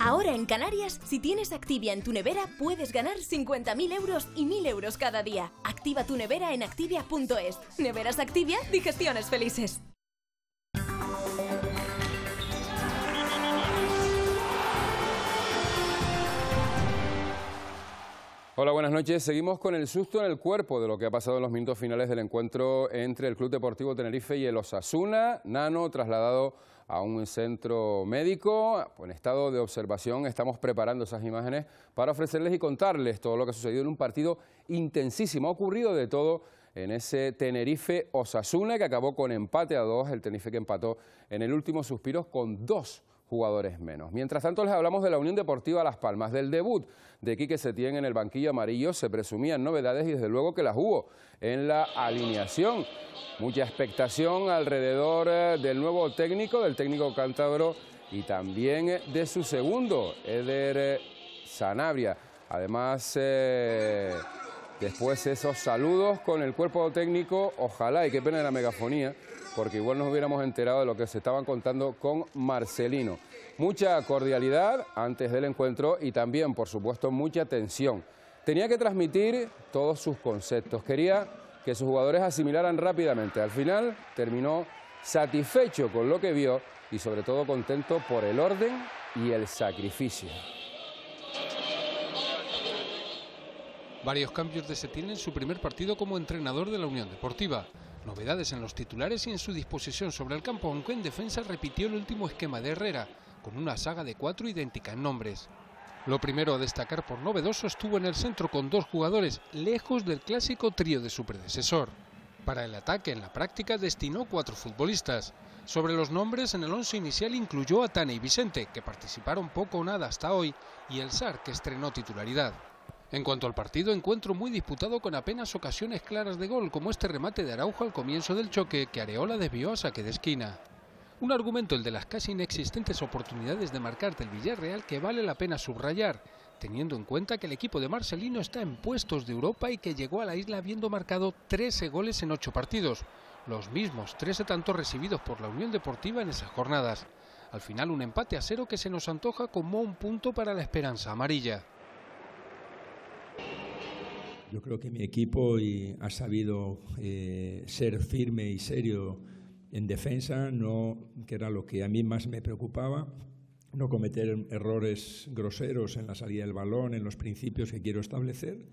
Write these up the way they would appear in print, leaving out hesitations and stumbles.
Ahora en Canarias, si tienes Activia en tu nevera, puedes ganar 50.000 euros y 1.000 euros cada día. Activa tu nevera en activia.es. Neveras Activia, digestiones felices. Hola, buenas noches. Seguimos con el susto en el cuerpo de lo que ha pasado en los minutos finales del encuentro entre el Club Deportivo Tenerife y el Osasuna. Nano trasladado a un centro médico en estado de observación. Estamos preparando esas imágenes para ofrecerles y contarles todo lo que ha sucedido en un partido intensísimo. Ha ocurrido de todo en ese Tenerife-Osasuna que acabó con empate a 2. El Tenerife que empató en el último suspiro con 2 jugadores menos. Mientras tanto les hablamos de la Unión Deportiva Las Palmas, del debut de Quique Setién en el banquillo amarillo. Se presumían novedades y desde luego que las hubo en la alineación. Mucha expectación alrededor del nuevo técnico, del técnico cántabro y también de su segundo, Eder Sanabria. Además, después esos saludos con el cuerpo técnico, ojalá, y qué pena de la megafonía, porque igual nos hubiéramos enterado de lo que se estaban contando con Marcelino. Mucha cordialidad antes del encuentro y también, por supuesto, mucha tensión. Tenía que transmitir todos sus conceptos, quería que sus jugadores asimilaran rápidamente. Al final terminó satisfecho con lo que vio y sobre todo contento por el orden y el sacrificio. Varios cambios de Setién en su primer partido como entrenador de la Unión Deportiva. Novedades en los titulares y en su disposición sobre el campo, aunque en defensa repitió el último esquema de Herrera, con una saga de 4 idéntica en nombres. Lo primero a destacar por novedoso estuvo en el centro con 2 jugadores, lejos del clásico trío de su predecesor. Para el ataque, en la práctica, destinó 4 futbolistas. Sobre los nombres, en el 11 inicial incluyó a Tane y Vicente, que participaron poco o nada hasta hoy, y el Sar, que estrenó titularidad. En cuanto al partido, encuentro muy disputado con apenas ocasiones claras de gol, como este remate de Araujo al comienzo del choque, que Areola desvió a saque de esquina. Un argumento, el de las casi inexistentes oportunidades de marcar del Villarreal, que vale la pena subrayar, teniendo en cuenta que el equipo de Marcelino está en puestos de Europa y que llegó a la isla habiendo marcado 13 goles en 8 partidos, los mismos 13 tantos recibidos por la Unión Deportiva en esas jornadas. Al final, un empate a 0 que se nos antoja como un punto para la esperanza amarilla. Yo creo que mi equipo ha sabido ser firme y serio en defensa, que era lo que a mí más me preocupaba, no cometer errores groseros en la salida del balón, en los principios que quiero establecer.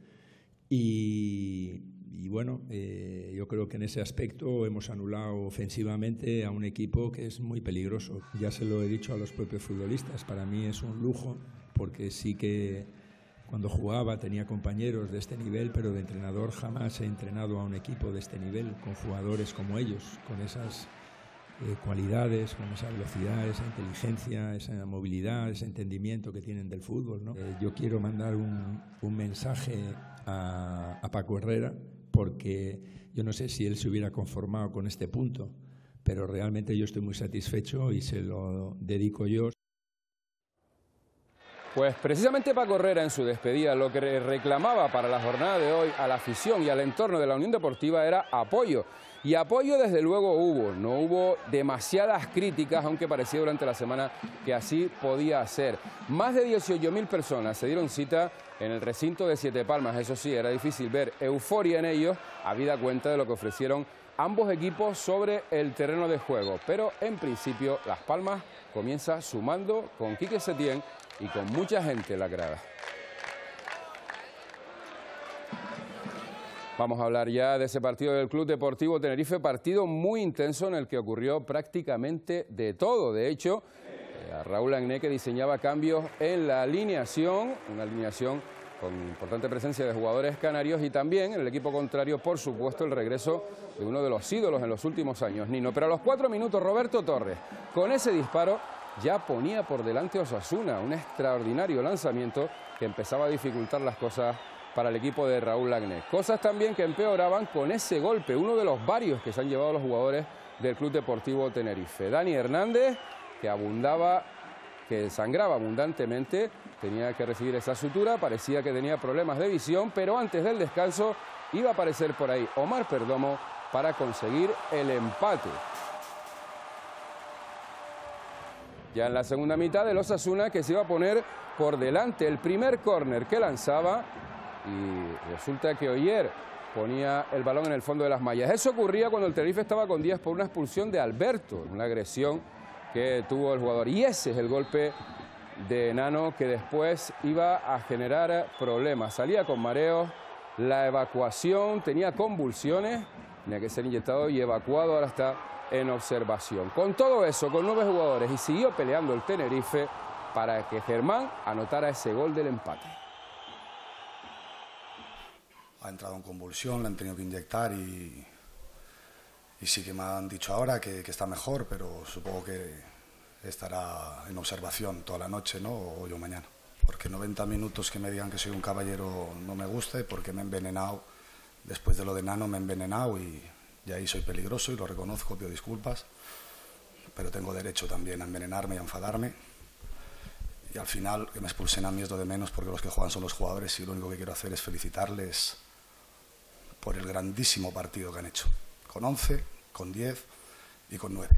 Y bueno, yo creo que en ese aspecto hemos anulado ofensivamente a un equipo que es muy peligroso. Ya se lo he dicho a los propios futbolistas, para mí es un lujo, porque sí que cuando jugaba tenía compañeros de este nivel, pero de entrenador jamás he entrenado a un equipo de este nivel, con jugadores como ellos, con esas cualidades, con esa velocidad, esa inteligencia, esa movilidad, ese entendimiento que tienen del fútbol, ¿no? Yo quiero mandar un mensaje a Paco Herrera, porque yo no sé si él se hubiera conformado con este punto, pero realmente yo estoy muy satisfecho y se lo dedico yo. Pues precisamente Paco Herrera en su despedida lo que reclamaba para la jornada de hoy a la afición y al entorno de la Unión Deportiva era apoyo. Y apoyo desde luego hubo, no hubo demasiadas críticas, aunque parecía durante la semana que así podía ser. Más de 18.000 personas se dieron cita en el recinto de Siete Palmas. Eso sí, era difícil ver euforia en ellos, habida cuenta de lo que ofrecieron ambos equipos sobre el terreno de juego. Pero en principio Las Palmas comienza sumando con Quique Setién y con mucha gente en la grada. Vamos a hablar ya de ese partido del Club Deportivo Tenerife, partido muy intenso en el que ocurrió prácticamente de todo. De hecho, a Raúl Agné, que diseñaba cambios en la alineación, una alineación con importante presencia de jugadores canarios, y también en el equipo contrario, por supuesto, el regreso de uno de los ídolos en los últimos años, Nino. Pero a los 4 minutos, Roberto Torres, con ese disparo, ya ponía por delante a Osasuna, un extraordinario lanzamiento que empezaba a dificultar las cosas para el equipo de Raúl Agné. Cosas también que empeoraban con ese golpe, uno de los varios que se han llevado los jugadores del Club Deportivo Tenerife. Dani Hernández, que sangraba abundantemente, tenía que recibir esa sutura, parecía que tenía problemas de visión, pero antes del descanso iba a aparecer por ahí Omar Perdomo para conseguir el empate. ya en la segunda mitad del Osasuna, que se iba a poner por delante. El primer córner que lanzaba y resulta que Oyer ponía el balón en el fondo de las mallas. Eso ocurría cuando el Tenerife estaba con 10 por una expulsión de Alberto, una agresión que tuvo el jugador. Y ese es el golpe de Nano que después iba a generar problemas. Salía con mareos, la evacuación, tenía convulsiones, tenía que ser inyectado y evacuado, ahora está en observación. Con todo eso, con 9 jugadores, y siguió peleando el Tenerife para que Germán anotara ese gol del empate. Ha entrado en convulsión, le han tenido que inyectar y sí que me han dicho ahora que está mejor, pero supongo que estará en observación toda la noche, ¿no? O yo mañana. Porque 90 minutos que me digan que soy un caballero no me gusta, y porque me he envenenado, después de lo de Nano me he envenenado y ahí soy peligroso y lo reconozco, pido disculpas, pero tengo derecho también a envenenarme y a enfadarme. Y al final que me expulsen a mí es lo de menos, porque los que juegan son los jugadores y lo único que quiero hacer es felicitarles por el grandísimo partido que han hecho, con 11, con 10 y con 9.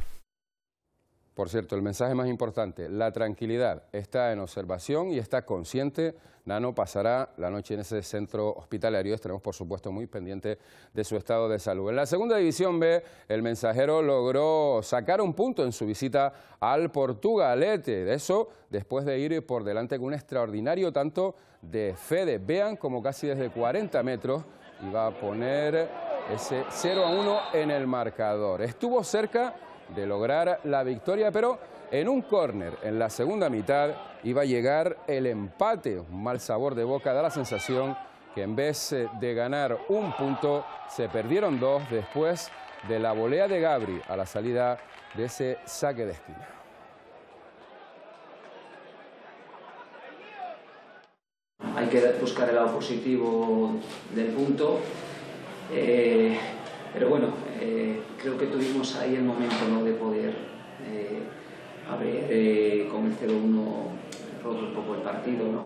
Por cierto, el mensaje más importante, la tranquilidad, está en observación y está consciente. Nano pasará la noche en ese centro hospitalario. Estaremos, por supuesto, muy pendientes de su estado de salud. En la segunda división B, el Mensajero logró sacar un punto en su visita al Portugalete. De eso, después de ir por delante con un extraordinario tanto de Fede. Vean como casi desde 40 metros iba a poner ese 0-1 en el marcador. Estuvo cerca de lograr la victoria, pero en un córner en la segunda mitad iba a llegar el empate. Un mal sabor de boca, da la sensación que en vez de ganar un punto se perdieron 2 después de la volea de Gabri a la salida de ese saque de esquina. Hay que buscar el lado positivo del punto, pero bueno, creo que tuvimos ahí el momento, ¿no?, de poder haber con el 0-1 roto un poco el partido, ¿no?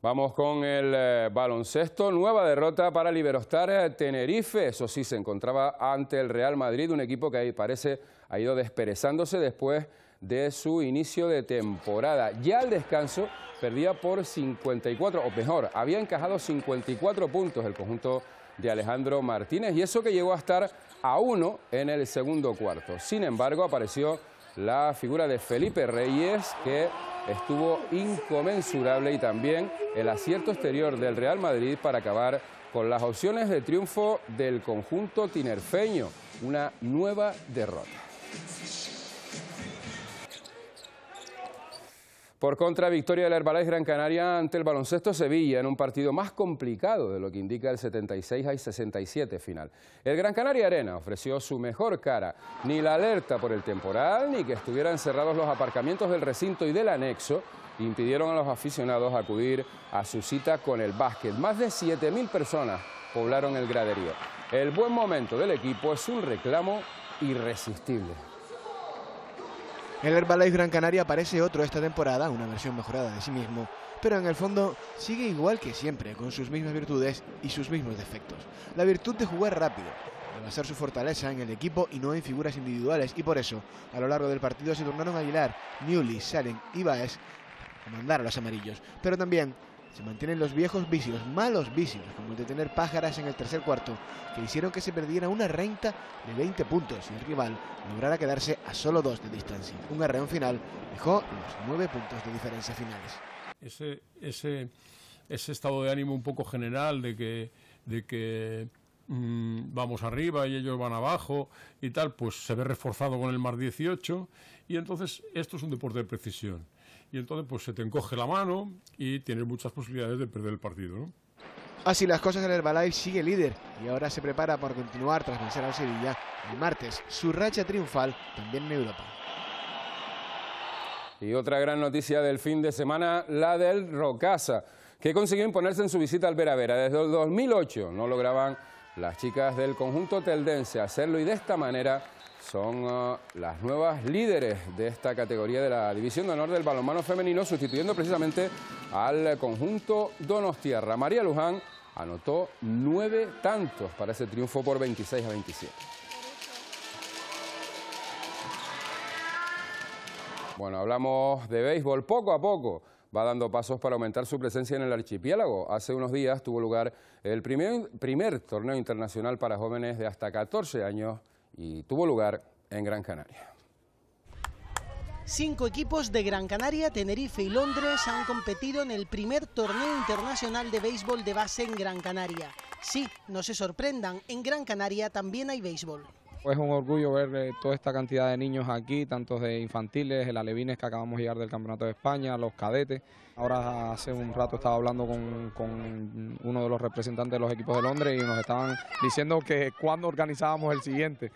Vamos con el baloncesto. Nueva derrota para Liberostar Tenerife. Eso sí, se encontraba ante el Real Madrid, un equipo que ahí parece ha ido desperezándose después de su inicio de temporada. Ya al descanso perdía por 54, o mejor, había encajado 54 puntos el conjunto de Alejandro Martínez, y eso que llegó a estar a 1 en el segundo cuarto. Sin embargo, apareció la figura de Felipe Reyes, que estuvo inconmensurable, y también el acierto exterior del Real Madrid para acabar con las opciones de triunfo del conjunto tinerfeño. Una nueva derrota. Por contra, victoria del Herbalife Gran Canaria ante el Baloncesto Sevilla en un partido más complicado de lo que indica el 76-67 final. El Gran Canaria Arena ofreció su mejor cara. Ni la alerta por el temporal, ni que estuvieran cerrados los aparcamientos del recinto y del anexo impidieron a los aficionados acudir a su cita con el básquet. Más de 7.000 personas poblaron el graderío. El buen momento del equipo es un reclamo irresistible. El Herbalife Gran Canaria parece otro esta temporada, una versión mejorada de sí mismo, pero en el fondo sigue igual que siempre, con sus mismas virtudes y sus mismos defectos. La virtud de jugar rápido, de basar su fortaleza en el equipo y no en figuras individuales, y por eso, a lo largo del partido se turnaron Aguilar, Newly, Salen y Baez a mandar a los amarillos, pero también se mantienen los viejos vicios, malos vicios, como el de tener pájaras en el tercer cuarto, que hicieron que se perdiera una renta de 20 puntos y el rival lograra quedarse a solo 2 de distancia. Un arreón final dejó los 9 puntos de diferencia finales. Ese estado de ánimo un poco general de que vamos arriba y ellos van abajo y tal, pues se ve reforzado con el más 18, y entonces esto es un deporte de precisión. Y entonces pues se te encoge la mano y tienes muchas posibilidades de perder el partido, ¿no? Así las cosas, el Herbalife sigue líder y ahora se prepara por continuar tras vencer al Sevilla el martes, su racha triunfal también en Europa. Y otra gran noticia del fin de semana, la del Rocasa, que consiguió imponerse en su visita al Vera Vera. Desde el 2008 no lograban las chicas del conjunto teldense hacerlo, y de esta manera son las nuevas líderes de esta categoría de la División de Honor del balonmano femenino, sustituyendo precisamente al conjunto donostiarra. María Luján anotó 9 tantos para ese triunfo por 26-27. Bueno, hablamos de béisbol. Poco a poco va dando pasos para aumentar su presencia en el archipiélago. Hace unos días tuvo lugar el primer torneo internacional para jóvenes de hasta 14 años y tuvo lugar en Gran Canaria. 5 equipos de Gran Canaria, Tenerife y Londres han competido en el primer torneo internacional de béisbol de base en Gran Canaria. Sí, no se sorprendan, en Gran Canaria también hay béisbol. Es un orgullo ver toda esta cantidad de niños aquí, tanto de infantiles, el alevines que acabamos de llegar del Campeonato de España, los cadetes. Ahora hace un rato estaba hablando con uno de los representantes de los equipos de Londres y nos estaban diciendo que cuándo organizábamos el siguiente.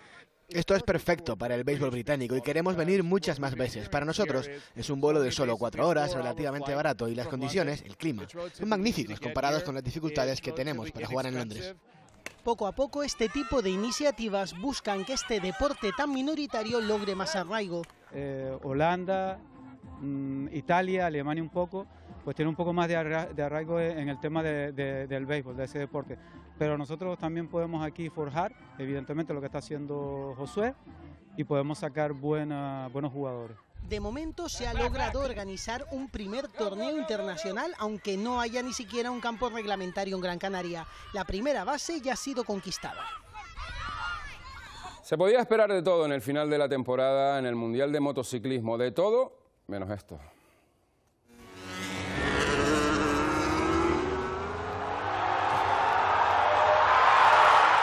Esto es perfecto para el béisbol británico y queremos venir muchas más veces. Para nosotros es un vuelo de solo 4 horas, relativamente barato, y las condiciones, el clima, son magníficos comparados con las dificultades que tenemos para jugar en Londres. Poco a poco este tipo de iniciativas buscan que este deporte tan minoritario logre más arraigo. Holanda, Italia, Alemania un poco, pues tiene un poco más de arraigo en el tema del béisbol, de ese deporte. Pero nosotros también podemos aquí forjar, evidentemente, lo que está haciendo Josué, y podemos sacar buenos jugadores. De momento se ha logrado organizar un primer torneo internacional, aunque no haya ni siquiera un campo reglamentario en Gran Canaria. La primera base ya ha sido conquistada. Se podía esperar de todo en el final de la temporada en el Mundial de Motociclismo, de todo menos esto.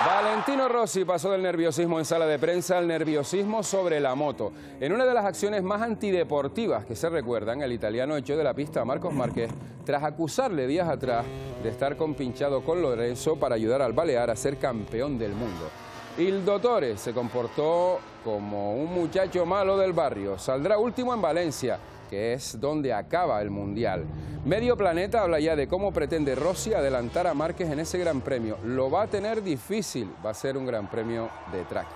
Valentino Rossi pasó del nerviosismo en sala de prensa al nerviosismo sobre la moto. En una de las acciones más antideportivas que se recuerdan, el italiano echó de la pista a Marcos Márquez tras acusarle días atrás de estar compinchado con Lorenzo para ayudar al balear a ser campeón del mundo. Il Dottore se comportó como un muchacho malo del barrio. Saldrá último en Valencia, que es donde acaba el Mundial. Medio Planeta habla ya de cómo pretende Rossi adelantar a Márquez en ese gran premio. Lo va a tener difícil, va a ser un gran premio de traca.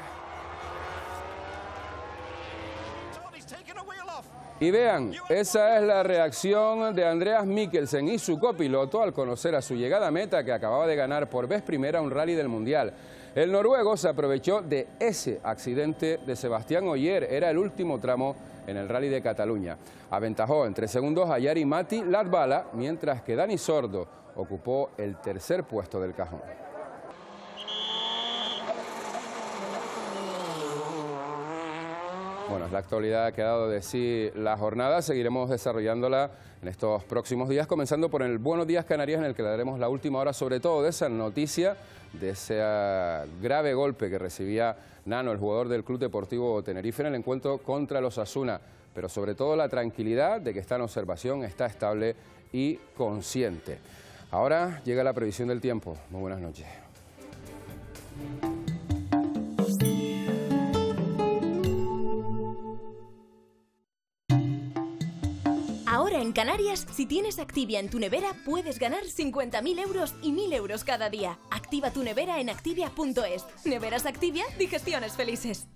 Y vean, esa es la reacción de Andreas Mikkelsen y su copiloto al conocer a su llegada a meta, que acababa de ganar por vez primera un rally del Mundial. El noruego se aprovechó de ese accidente de Sebastián Ogier, era el último tramo en el Rally de Cataluña. Aventajó en 3 segundos a Jari-Matti Latvala, mientras que Dani Sordo ocupó el tercer puesto del cajón. Bueno, es la actualidad que ha dado de sí la jornada. Seguiremos desarrollándola en estos próximos días, comenzando por el Buenos Días Canarias, en el que le daremos la última hora, sobre todo de esa noticia, de ese grave golpe que recibía Nano, el jugador del Club Deportivo Tenerife, en el encuentro contra los Osasuna. Pero sobre todo la tranquilidad de que está en observación, está estable y consciente. Ahora llega la previsión del tiempo. Muy buenas noches. Ahora en Canarias, si tienes Activia en tu nevera, puedes ganar 50.000 euros y 1.000 euros cada día. Activa tu nevera en Activia.es. Neveras Activia, digestiones felices.